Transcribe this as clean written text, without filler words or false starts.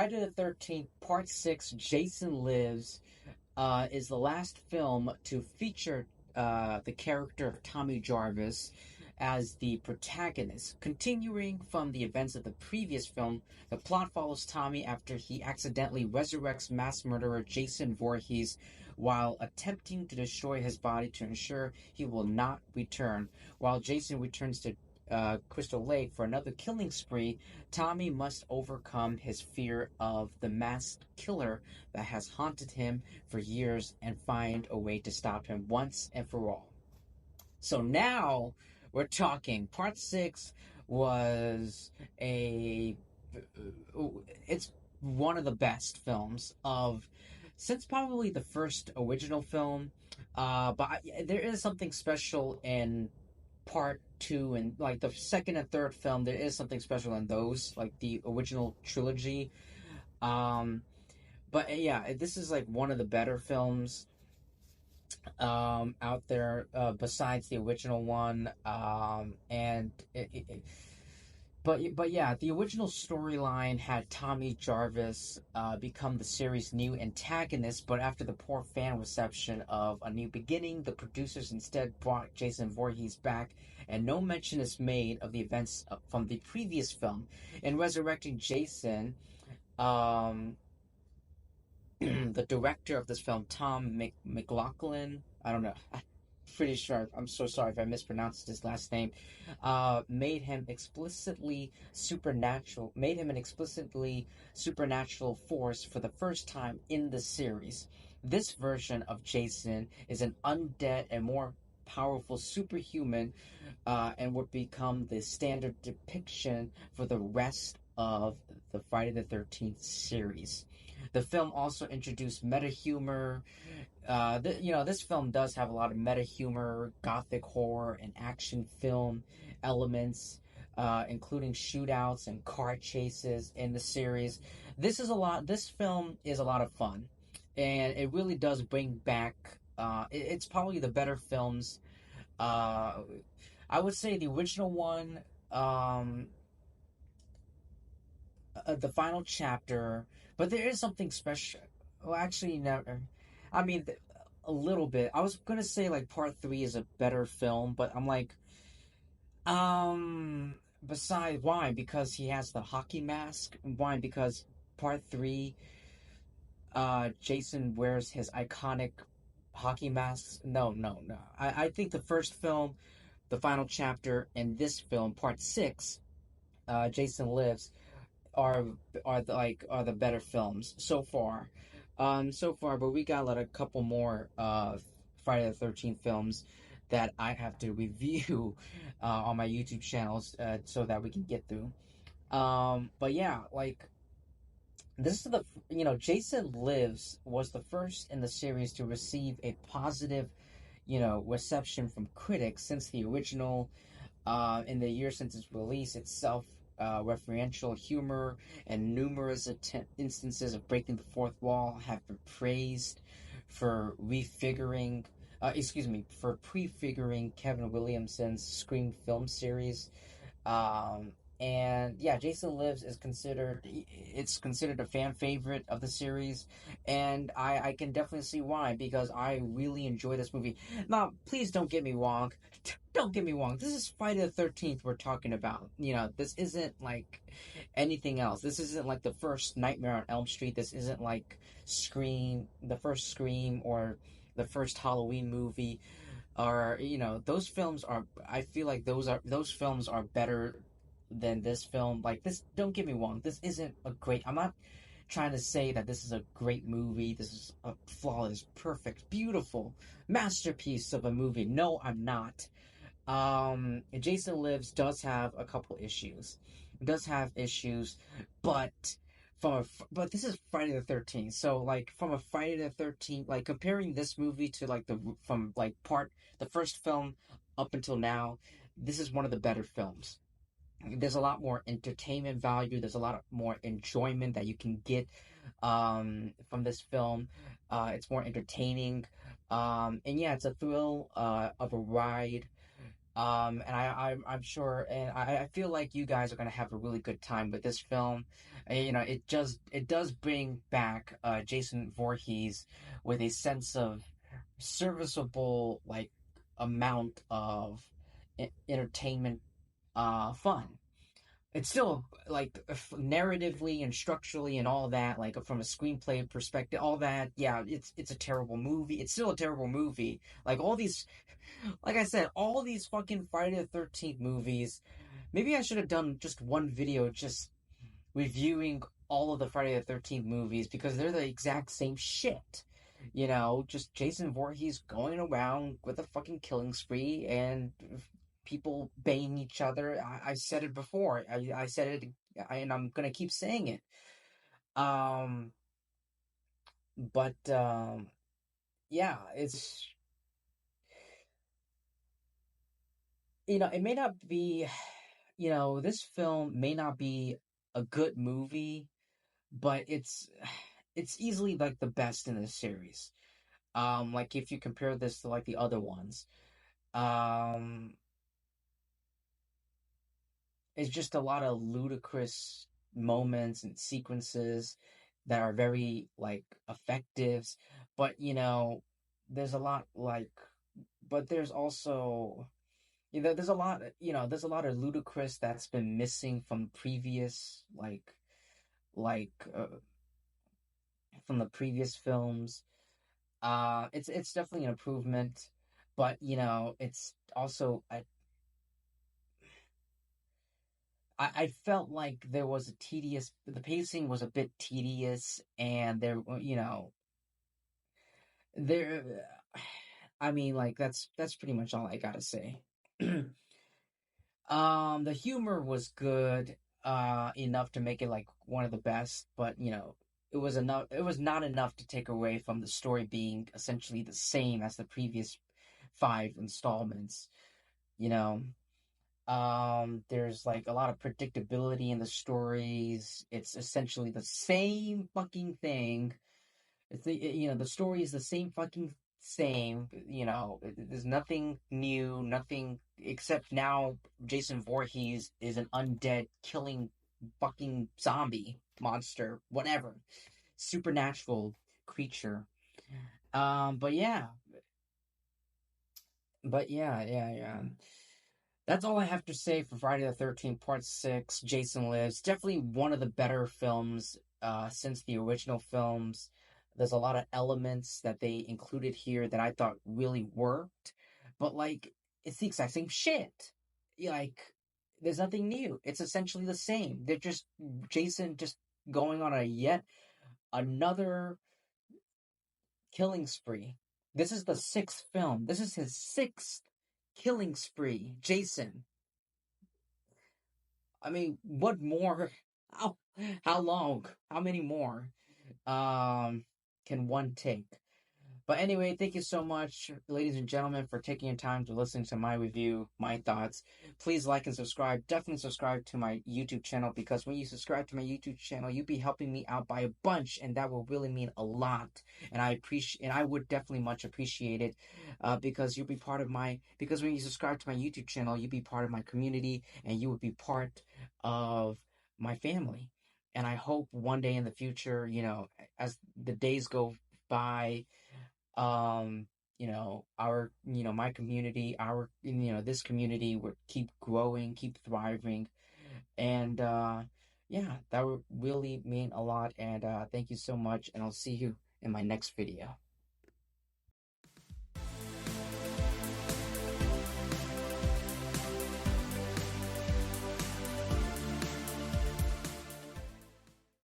Friday the 13th, Part 6, Jason Lives, is the last film to feature the character of Tommy Jarvis as the protagonist. Continuing from the events of the previous film, the plot follows Tommy after he accidentally resurrects mass murderer Jason Voorhees while attempting to destroy his body to ensure he will not return. While Jason returns to Crystal Lake for another killing spree, Tommy must overcome his fear of the masked killer that has haunted him for years and find a way to stop him once and for all. So now we're talking. Part 6 was a. It's one of the best films of. Since probably the first original film, there is something special in part two and like the second and third film. There is something special in those, like the original trilogy. Um, but yeah, this is like one of the better films out there besides the original one. But yeah, the original storyline had Tommy Jarvis become the series' new antagonist, but after the poor fan reception of A New Beginning, the producers instead brought Jason Voorhees back, and no mention is made of the events from the previous film. In resurrecting Jason, um, the director of this film, Tom McLaughlin, I don't know, pretty sure. I'm so sorry if I mispronounced his last name. Made him an explicitly supernatural force for the first time in the series. This version of Jason is an undead and more powerful superhuman, and would become the standard depiction for the rest of the Friday the 13th series. The film also introduced meta humor. This film does have a lot of meta humor, gothic horror, and action film elements, including shootouts and car chases in the series. This film is a lot of fun, and it really does bring back. It's probably the better films. I would say the original one, the final chapter, but there is something special. Well, actually, never. I mean, a little bit. I was gonna say like part three is a better film, but I'm like, um, besides why? Because he has the hockey mask. Why? Because part three, Jason wears his iconic hockey mask. No, no, no. I think the first film, the final chapter, and this film, part six, Jason Lives, are are the better films so far. But we got like a couple more Friday the 13th films that I have to review on my YouTube channels so that we can get through. But yeah, like this is Jason Lives was the first in the series to receive a positive, reception from critics since the original. In the year since its release itself, referential humor and numerous instances of breaking the fourth wall have been praised for for prefiguring Kevin Williamson's Scream film series. And yeah, Jason Lives is considered a fan favorite of the series, and I can definitely see why, because I really enjoy this movie. Now, please don't get me wrong. Don't get me wrong. This is Friday the 13th we're talking about. This isn't like anything else. This isn't like the first Nightmare on Elm Street. This isn't like the first Scream, or the first Halloween movie, or those films are. I feel like those films are better than this film. Like this, don't get me wrong. This isn't a great. I'm not trying to say that this is a great movie. This is a flawless, perfect, beautiful masterpiece of a movie. No, I'm not. Jason Lives does have a couple issues. It does have issues, but but this is Friday the 13th. So like from a Friday the 13th, like comparing this movie to like the first film up until now, this is one of the better films. There's a lot more entertainment value. There's a lot more enjoyment that you can get from this film. It's more entertaining, and yeah, it's a thrill of a ride. And I'm sure, and I feel like you guys are gonna have a really good time with this film. You know, it does bring back Jason Voorhees with a sense of serviceable like amount of entertainment, fun. It's still like narratively and structurally and all that, like from a screenplay perspective, all that. Yeah, it's a terrible movie. It's still a terrible movie. Like all these, like I said, all these fucking Friday the 13th movies. Maybe I should have done just one video just reviewing all of the Friday the 13th movies because they're the exact same shit. You know, just Jason Voorhees going around with a fucking killing spree and people banging each other. I said it before. I said it, and I'm gonna keep saying it. Um, but yeah, it's, it may not be, this film may not be a good movie, but it's easily like the best in this series. Like if you compare this to like the other ones, um, it's just a lot of ludicrous moments and sequences that are very like effective, but there's a lot like, but there's also, there's a lot, there's a lot of ludicrous that's been missing from previous like from the previous films. It's definitely an improvement, but it's also I felt like there was a tedious. The pacing was a bit tedious, and there. I mean, like that's pretty much all I gotta say. The humor was good, enough to make it like one of the best, but it was enough. It was not enough to take away from the story being essentially the same as the previous five installments. You know, there's like a lot of predictability in the stories. It's essentially the same fucking thing. The story is the same fucking same. There's nothing new, nothing except now Jason Voorhees is an undead killing fucking zombie monster, whatever, supernatural creature. But yeah, yeah. That's all I have to say for Friday the 13th, Part 6, Jason Lives. Definitely one of the better films since the original films. There's a lot of elements that they included here that I thought really worked. But, like, it's the exact same shit. Like, there's nothing new. It's essentially the same. They're just, Jason just going on a yet another killing spree. This is the sixth film. This is his sixth killing spree. Jason. I mean, what more? How how long? How many more um can one take? But anyway, thank you so much, ladies and gentlemen, for taking your time to listen to my review, my thoughts. Please like and subscribe. Definitely subscribe to my YouTube channel because when you subscribe to my YouTube channel, you'll be helping me out by a bunch, and that will really mean a lot. And I would definitely much appreciate it, because you'll be part of my. Because when you subscribe to my YouTube channel, you'll be part of my community, and you will be part of my family. And I hope one day in the future, as the days go by, um our my community, our this community would keep growing, keep thriving, and yeah, that would really mean a lot. And thank you so much, and I'll see you in my next video.